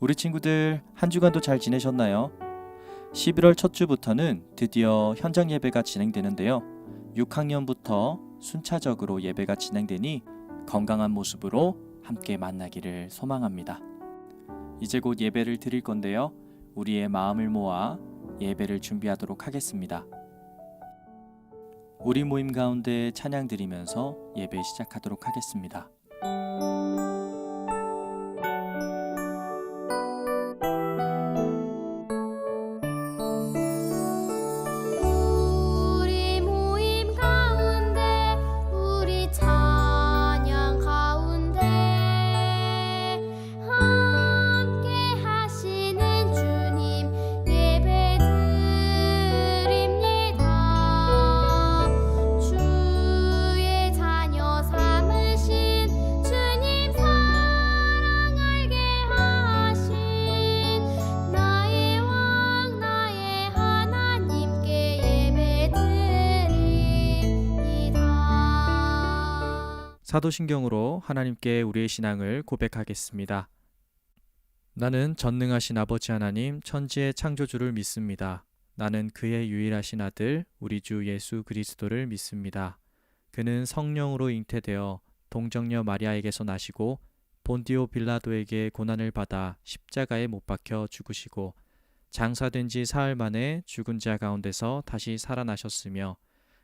우리 친구들 한 주간도 잘 지내셨나요? 11월 첫 주부터는 드디어 현장 예배가 진행되는데요. 6학년부터 순차적으로 예배가 진행되니 건강한 모습으로 함께 만나기를 소망합니다. 이제 곧 예배를 드릴 건데요. 우리의 마음을 모아 예배를 준비하도록 하겠습니다. 우리 모임 가운데 찬양 드리면서 예배 시작하도록 하겠습니다. 우리 모임 가운데 우리 찬양 가운데 함께 하시는 주님 예배 드립니다. 주의 자녀 삼으신 주님 사랑 알게 하신 나의 왕 나의 하나님께 예배 드립니다. 사도신경으로 하나님께 우리의 신앙을 고백하겠습니다. 나는 전능하신 아버지 하나님 천지의 창조주를 믿습니다. 나는 그의 유일하신 아들 우리 주 예수 그리스도를 믿습니다. 그는 성령으로 잉태되어 동정녀 마리아에게서 나시고 본디오 빌라도에게 고난을 받아 십자가에 못 박혀 죽으시고 장사된 지 사흘 만에 죽은 자 가운데서 다시 살아나셨으며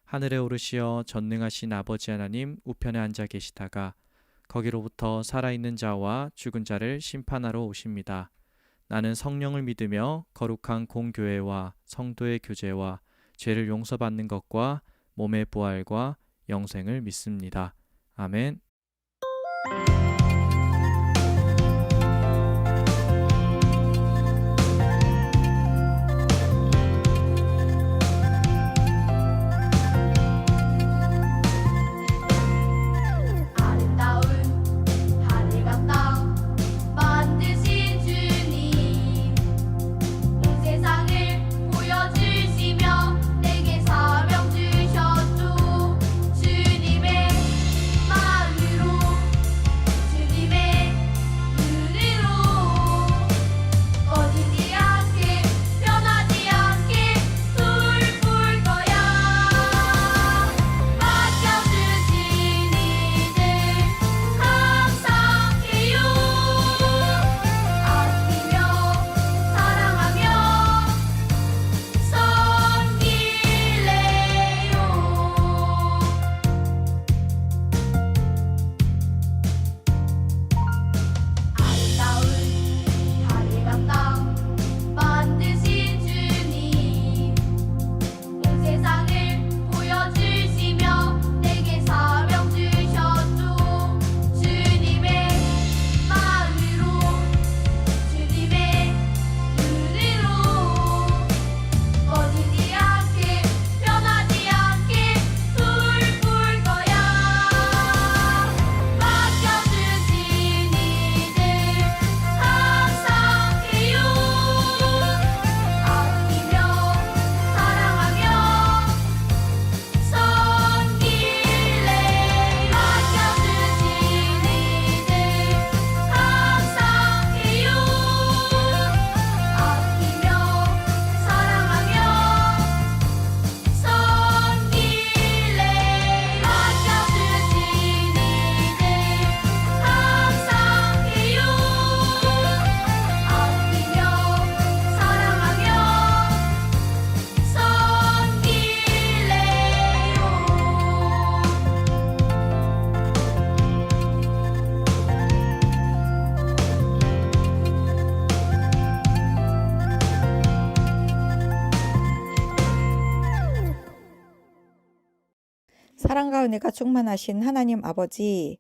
하늘에 오르시어 전능하신 아버지 하나님 우편에 앉아 계시다가 거기로부터 살아있는 자와 죽은 자를 심판하러 오십니다. 나는 성령을 믿으며 거룩한 공교회와 성도의 교제와 죄를 용서받는 것과 몸의 부활과 영생을 믿습니다. 아멘. 아름다운 하늘과 땅 만드신 주님 온 세상을 보여주시며 내게 사명 주셨죠. 주님의 마음으로 주님의 은혜로 꺼지지 않게 변하지 않게 돌볼 거야. 맡겨주신 이들 감사해요. 아끼며 사랑하며 섬길래요. 아름다운 하늘과 땅 만드신 주님 온 세상을 보여주시며 내게 사명 주셨죠. 주님의 마음으로 주님의 은혜로 꺼지지 않게 변하지 않게 돌볼 거야. 맡겨주신 이들 감사해요. 아끼며 사랑하며 섬길래요. 맡겨주신 이들 감사해요. 아끼며 사랑하며 섬길래요. 맡겨주신 이들 감사해요. 아끼며 사랑하며 사랑과 은혜가 충만하신 하나님 아버지,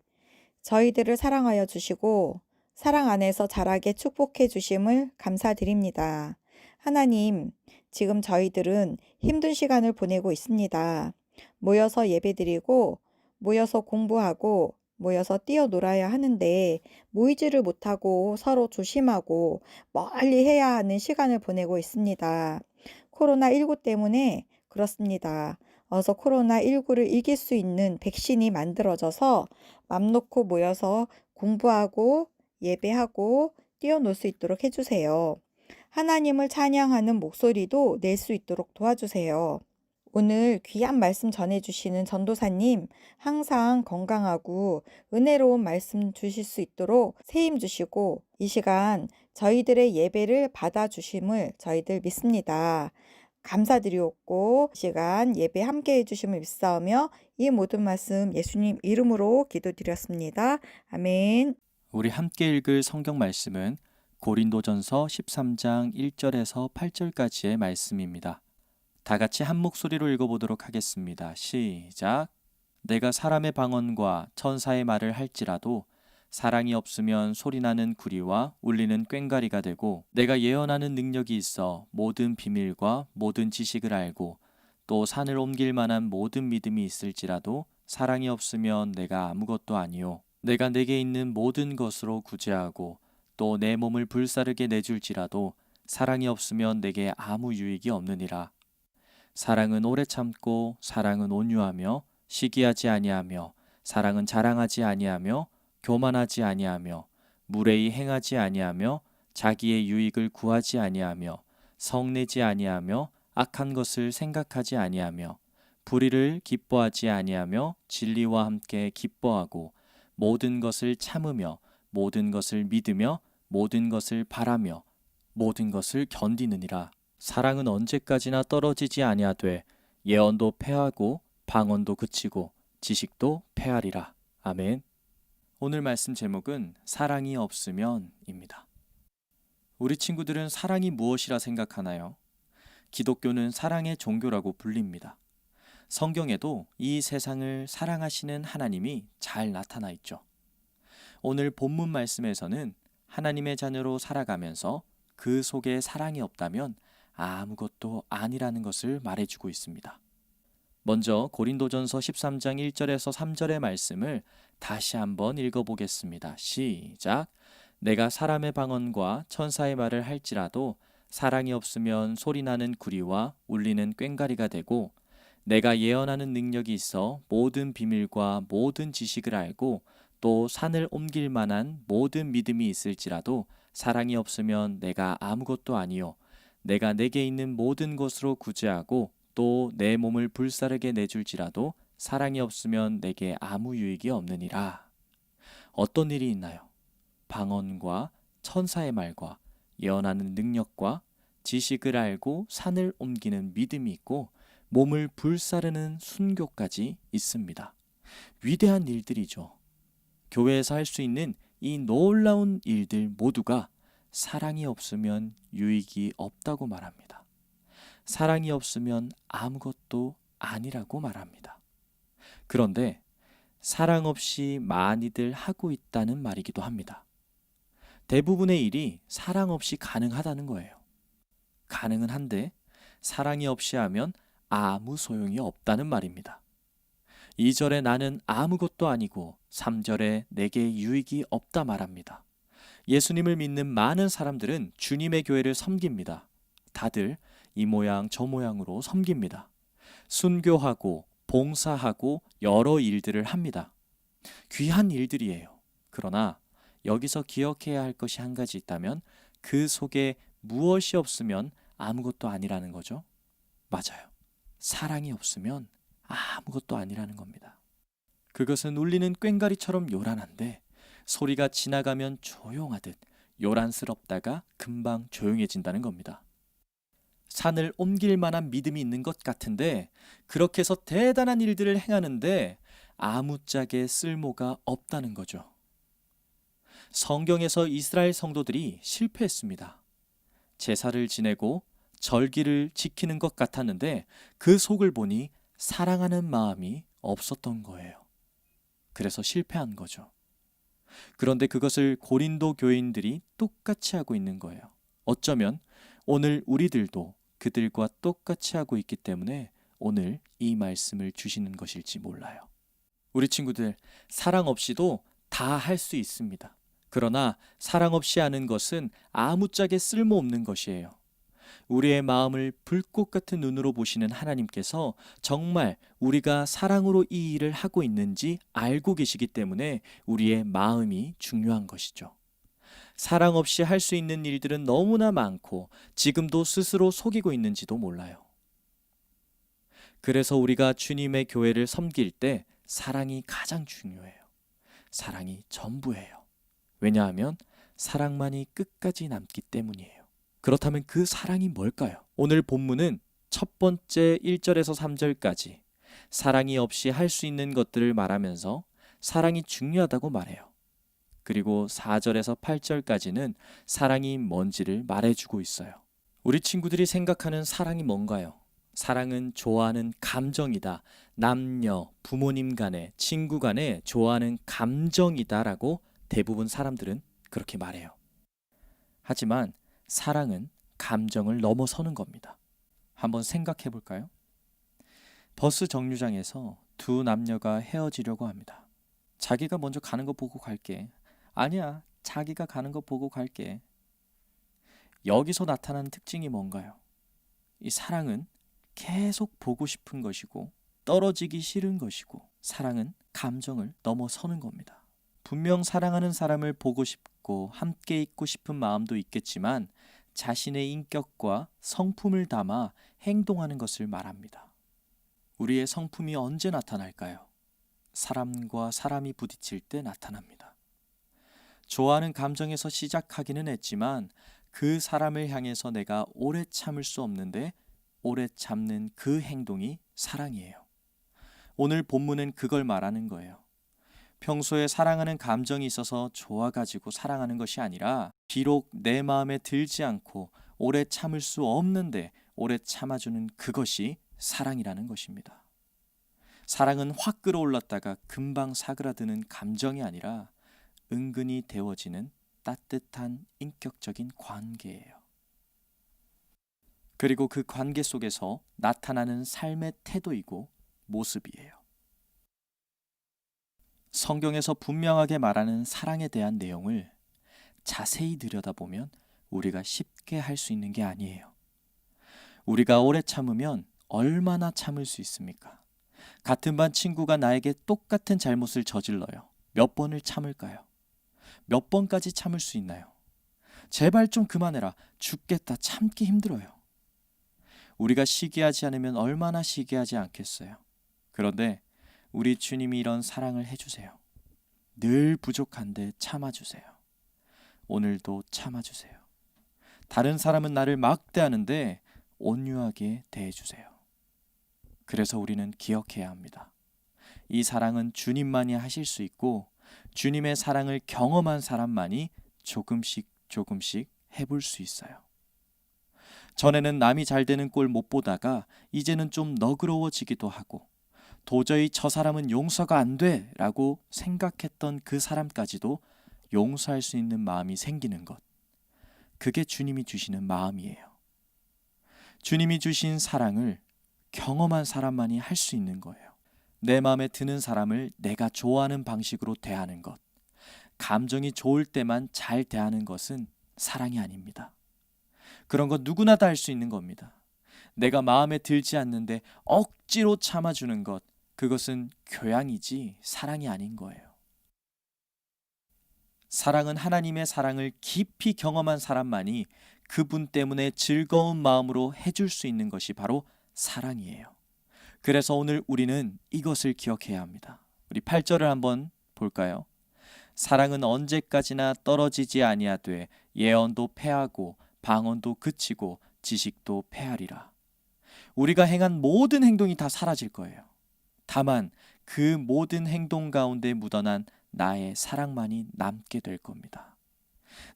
저희들을 사랑하여 주시고 사랑 안에서 자라게 축복해 주심을 감사드립니다. 하나님, 지금 저희들은 힘든 시간을 보내고 있습니다. 모여서 예배드리고, 모여서 공부하고, 모여서 뛰어놀아야 하는데 모이지를 못하고 서로 조심하고 멀리 해야 하는 시간을 보내고 있습니다. 코로나19 때문에 그렇습니다. 어서 코로나19를 이길 수 있는 백신이 만들어져서 맘 놓고 모여서 공부하고 예배하고 뛰어놀 수 있도록 해주세요. 하나님을 찬양하는 목소리도 낼 수 있도록 도와주세요. 오늘 귀한 말씀 전해주시는 전도사님 항상 건강하고 은혜로운 말씀 주실 수 있도록 세임 주시고 이 시간 저희들의 예배를 받아주심을 저희들 믿습니다. 감사드리옵고 이 시간 예배 함께 해주심을 믿사오며 이 모든 말씀 예수님 이름으로 기도드렸습니다. 아멘. 우리 함께 읽을 성경 말씀은 고린도전서 13장 1절에서 8절까지의 말씀입니다. 다 같이 한 목소리로 읽어보도록 하겠습니다. 시작. 내가 사람의 방언과 천사의 말을 할지라도 사랑이 없으면 소리나는 구리와 울리는 꽹과리가 되고 내가 예언하는 능력이 있어 모든 비밀과 모든 지식을 알고 또 산을 옮길 만한 모든 믿음이 있을지라도 사랑이 없으면 내가 아무것도 아니요 내가 내게 있는 모든 것으로 구제하고 또 내 몸을 불사르게 내줄지라도 사랑이 없으면 내게 아무 유익이 없느니라. 사랑은 오래 참고 사랑은 온유하며 시기하지 아니하며 사랑은 자랑하지 아니하며 교만하지 아니하며 무례히 행하지 아니하며 자기의 유익을 구하지 아니하며 성내지 아니하며 악한 것을 생각하지 아니하며 불의를 기뻐하지 아니하며 진리와 함께 기뻐하고 모든 것을 참으며 모든 것을 믿으며 모든 것을 바라며 모든 것을 견디느니라. 사랑은 언제까지나 떨어지지 아니하되 예언도 패하고 방언도 그치고 지식도 패하리라. 아멘. 오늘 말씀 제목은 사랑이 없으면입니다. 우리 친구들은 사랑이 무엇이라 생각하나요? 기독교는 사랑의 종교라고 불립니다. 성경에도 이 세상을 사랑하시는 하나님이 잘 나타나 있죠. 오늘 본문 말씀에서는 하나님의 자녀로 살아가면서 그 속에 사랑이 없다면 아무것도 아니라는 것을 말해주고 있습니다. 먼저 고린도전서 13장 1절에서 3절의 말씀을 다시 한번 읽어보겠습니다. 시작. 내가 사람의 방언과 천사의 말을 할지라도 사랑이 없으면 소리나는 구리와 울리는 꽹과리가 되고 내가 예언하는 능력이 있어 모든 비밀과 모든 지식을 알고 또 산을 옮길 만한 모든 믿음이 있을지라도 사랑이 없으면 내가 아무것도 아니요 내가 내게 있는 모든 것으로 구제하고 또 내 몸을 불사르게 내줄지라도 사랑이 없으면 내게 아무 유익이 없느니라. 어떤 일이 있나요? 방언과 천사의 말과 예언하는 능력과 지식을 알고 산을 옮기는 믿음이 있고 몸을 불사르는 순교까지 있습니다. 위대한 일들이죠. 교회에서 할 수 있는 이 놀라운 일들 모두가 사랑이 없으면 유익이 없다고 말합니다. 사랑이 없으면 아무것도 아니라고 말합니다. 그런데 사랑 없이 많이들 하고 있다는 말이기도 합니다. 대부분의 일이 사랑 없이 가능하다는 거예요. 가능은 한데 사랑이 없이 하면 아무 소용이 없다는 말입니다. 2절에 나는 아무것도 아니고 3절에 내게 유익이 없다 말합니다. 예수님을 믿는 많은 사람들은 주님의 교회를 섬깁니다. 다들 이 모양 저 모양으로 섬깁니다. 순교하고 봉사하고 여러 일들을 합니다. 귀한 일들이에요. 그러나 여기서 기억해야 할 것이 한 가지 있다면 그 속에 무엇이 없으면 아무것도 아니라는 거죠. 맞아요. 사랑이 없으면 아무것도 아니라는 겁니다. 그것은 울리는 꽹과리처럼 요란한데 소리가 지나가면 조용하듯 요란스럽다가 금방 조용해진다는 겁니다. 산을 옮길 만한 믿음이 있는 것 같은데 그렇게 해서 대단한 일들을 행하는데 아무짝에 쓸모가 없다는 거죠. 성경에서 이스라엘 성도들이 실패했습니다. 제사를 지내고 절기를 지키는 것 같았는데 그 속을 보니 사랑하는 마음이 없었던 거예요. 그래서 실패한 거죠. 그런데 그것을 고린도 교인들이 똑같이 하고 있는 거예요. 어쩌면 오늘 우리들도 그들과 똑같이 하고 있기 때문에 오늘 이 말씀을 주시는 것일지 몰라요. 우리 친구들, 사랑 없이도 다 할 수 있습니다. 그러나 사랑 없이 하는 것은 아무짝에 쓸모없는 것이에요. 우리의 마음을 불꽃 같은 눈으로 보시는 하나님께서 정말 우리가 사랑으로 이 일을 하고 있는지 알고 계시기 때문에 우리의 마음이 중요한 것이죠. 사랑 없이 할 수 있는 일들은 너무나 많고 지금도 스스로 속이고 있는지도 몰라요. 그래서 우리가 주님의 교회를 섬길 때 사랑이 가장 중요해요. 사랑이 전부예요. 왜냐하면 사랑만이 끝까지 남기 때문이에요. 그렇다면 그 사랑이 뭘까요? 오늘 본문은 첫 번째 1절에서 3절까지 사랑이 없이 할 수 있는 것들을 말하면서 사랑이 중요하다고 말해요. 그리고 4절에서 8절까지는 사랑이 뭔지를 말해주고 있어요. 우리 친구들이 생각하는 사랑이 뭔가요? 사랑은 좋아하는 감정이다. 남녀, 부모님 간에, 친구 간에 좋아하는 감정이다라고 대부분 사람들은 그렇게 말해요. 하지만 사랑은 감정을 넘어서는 겁니다. 한번 생각해 볼까요? 버스 정류장에서 두 남녀가 헤어지려고 합니다. 자기가 먼저 가는 거 보고 갈게. 아니야, 자기가 가는 거 보고 갈게. 여기서 나타나는 특징이 뭔가요? 이 사랑은 계속 보고 싶은 것이고 떨어지기 싫은 것이고 사랑은 감정을 넘어서는 겁니다. 분명 사랑하는 사람을 보고 싶고 함께 있고 싶은 마음도 있겠지만 자신의 인격과 성품을 담아 행동하는 것을 말합니다. 우리의 성품이 언제 나타날까요? 사람과 사람이 부딪힐 때 나타납니다. 좋아하는 감정에서 시작하기는 했지만 그 사람을 향해서 내가 오래 참을 수 없는데 오래 참는 그 행동이 사랑이에요. 오늘 본문은 그걸 말하는 거예요. 평소에 사랑하는 감정이 있어서 좋아가지고 사랑하는 것이 아니라 비록 내 마음에 들지 않고 오래 참을 수 없는데 오래 참아주는 그것이 사랑이라는 것입니다. 사랑은 확 끌어올랐다가 금방 사그라드는 감정이 아니라 은근히 데워지는 따뜻한 인격적인 관계예요. 그리고 그 관계 속에서 나타나는 삶의 태도이고 모습이에요. 성경에서 분명하게 말하는 사랑에 대한 내용을 자세히 들여다보면 우리가 쉽게 할 수 있는 게 아니에요. 우리가 오래 참으면 얼마나 참을 수 있습니까? 같은 반 친구가 나에게 똑같은 잘못을 저질러요. 몇 번을 참을까요? 몇 번까지 참을 수 있나요? 제발 좀 그만해라. 죽겠다. 참기 힘들어요. 우리가 시기하지 않으면 얼마나 시기하지 않겠어요. 그런데 우리 주님이 이런 사랑을 해주세요. 늘 부족한데 참아주세요. 오늘도 참아주세요. 다른 사람은 나를 막대하는데 온유하게 대해주세요. 그래서 우리는 기억해야 합니다. 이 사랑은 주님만이 하실 수 있고 주님의 사랑을 경험한 사람만이 조금씩 해볼 수 있어요. 전에는 남이 잘 되는 꼴 못 보다가 이제는 좀 너그러워지기도 하고 도저히 저 사람은 용서가 안 돼 라고 생각했던 그 사람까지도 용서할 수 있는 마음이 생기는 것. 그게 주님이 주시는 마음이에요. 주님이 주신 사랑을 경험한 사람만이 할 수 있는 거예요. 내 마음에 드는 사람을 내가 좋아하는 방식으로 대하는 것. 감정이 좋을 때만 잘 대하는 것은 사랑이 아닙니다. 그런 건 누구나 다 할 수 있는 겁니다. 내가 마음에 들지 않는데 억지로 참아주는 것, 그것은 교양이지 사랑이 아닌 거예요. 사랑은 하나님의 사랑을 깊이 경험한 사람만이 그분 때문에 즐거운 마음으로 해줄 수 있는 것이 바로 사랑이에요. 그래서 오늘 우리는 이것을 기억해야 합니다. 우리 8절을 한번 볼까요? 사랑은 언제까지나 떨어지지 아니하되 예언도 패하고 방언도 그치고 지식도 패하리라. 우리가 행한 모든 행동이 다 사라질 거예요. 다만 그 모든 행동 가운데 묻어난 나의 사랑만이 남게 될 겁니다.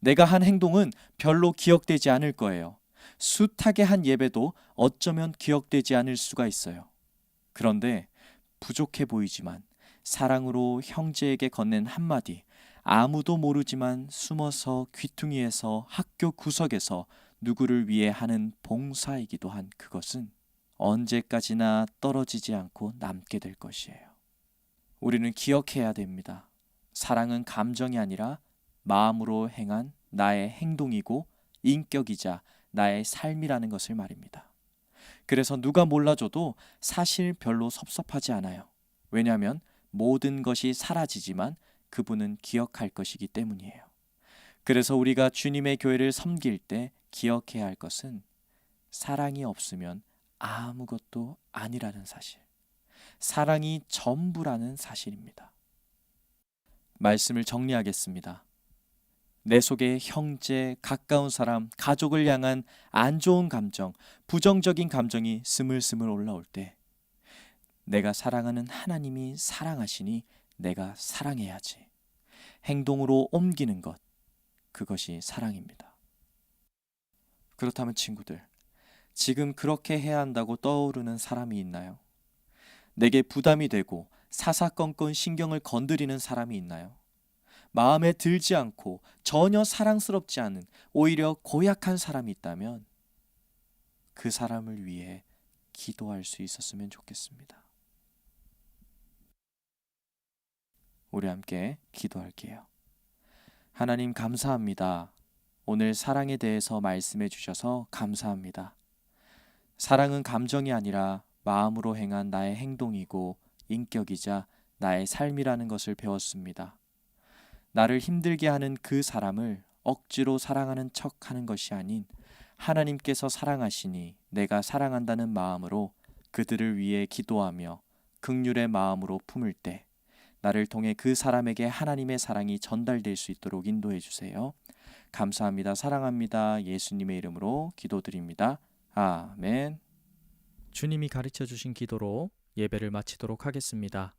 내가 한 행동은 별로 기억되지 않을 거예요. 숱하게 한 예배도 어쩌면 기억되지 않을 수가 있어요. 그런데 부족해 보이지만 사랑으로 형제에게 건넨 한마디, 아무도 모르지만 숨어서 귀퉁이에서 학교 구석에서 누구를 위해 하는 봉사이기도 한 그것은 언제까지나 떨어지지 않고 남게 될 것이에요. 우리는 기억해야 됩니다. 사랑은 감정이 아니라 마음으로 행한 나의 행동이고 인격이자 나의 삶이라는 것을 말입니다. 그래서 누가 몰라줘도 사실 별로 섭섭하지 않아요. 왜냐하면 모든 것이 사라지지만 그분은 기억할 것이기 때문이에요. 그래서 우리가 주님의 교회를 섬길 때 기억해야 할 것은 사랑이 없으면 아무것도 아니라는 사실. 사랑이 전부라는 사실입니다. 말씀을 정리하겠습니다. 내 속에 형제, 가까운 사람, 가족을 향한 안 좋은 감정, 부정적인 감정이 스물스물 올라올 때 내가 사랑하는 하나님이 사랑하시니 내가 사랑해야지. 행동으로 옮기는 것, 그것이 사랑입니다. 그렇다면 친구들, 지금 그렇게 해야 한다고 떠오르는 사람이 있나요? 내게 부담이 되고 사사건건 신경을 건드리는 사람이 있나요? 마음에 들지 않고 전혀 사랑스럽지 않은 오히려 고약한 사람이 있다면 그 사람을 위해 기도할 수 있었으면 좋겠습니다. 우리 함께 기도할게요. 하나님 감사합니다. 오늘 사랑에 대해서 말씀해 주셔서 감사합니다. 사랑은 감정이 아니라 마음으로 행한 나의 행동이고 인격이자 나의 삶이라는 것을 배웠습니다. 나를 힘들게 하는 그 사람을 억지로 사랑하는 척하는 것이 아닌 하나님께서 사랑하시니 내가 사랑한다는 마음으로 그들을 위해 기도하며 긍휼의 마음으로 품을 때 나를 통해 그 사람에게 하나님의 사랑이 전달될 수 있도록 인도해 주세요. 감사합니다. 사랑합니다. 예수님의 이름으로 기도드립니다. 아멘. 주님이 가르쳐 주신 기도로 예배를 마치도록 하겠습니다.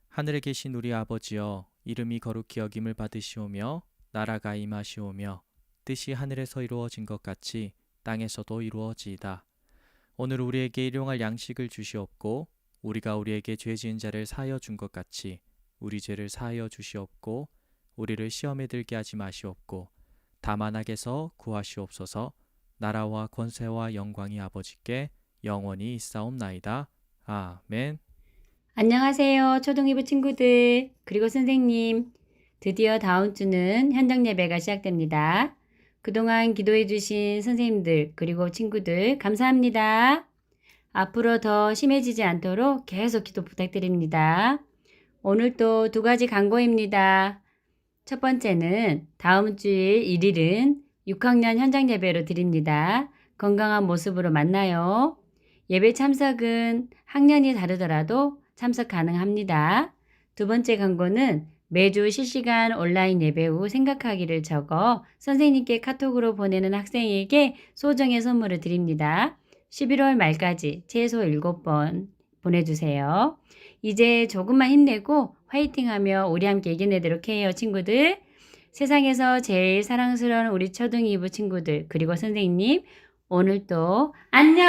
하늘에 계신 우리 아버지여, 이름이 거룩히 여김을 받으시오며 나라가 임하시오며 뜻이 하늘에서 이루어진 것 같이 땅에서도 이루어지이다. 오늘 우리에게 일용할 양식을 주시옵고 우리가 우리에게 죄 지은 자를 사하여 준 것 같이 우리 죄를 사하여 주시옵고 우리를 시험에 들게 하지 마시옵고 다만 악에서 구하시옵소서. 나라와 권세와 영광이 아버지께 영원히 있사옵나이다. 아멘. 안녕하세요. 초등이부 친구들, 그리고 선생님. 드디어 다음 주는 현장 예배가 시작됩니다. 그동안 기도해 주신 선생님들, 그리고 친구들 감사합니다. 앞으로 더 심해지지 않도록 계속 기도 부탁드립니다. 오늘 또 2가지 광고입니다. 첫 번째는 다음 주일 1일은 6학년 현장 예배로 드립니다. 건강한 모습으로 만나요. 예배 참석은 학년이 다르더라도 참석 가능합니다. 두 번째 광고는 매주 실시간 온라인 예배 후 생각하기를 적어 선생님께 카톡으로 보내는 학생에게 소정의 선물을 드립니다. 11월 말까지 최소 7번 보내주세요. 이제 조금만 힘내고 화이팅하며 우리 함께 이겨내도록 해요, 친구들. 세상에서 제일 사랑스러운 우리 초등 2부 친구들, 그리고 선생님, 오늘도 안녕!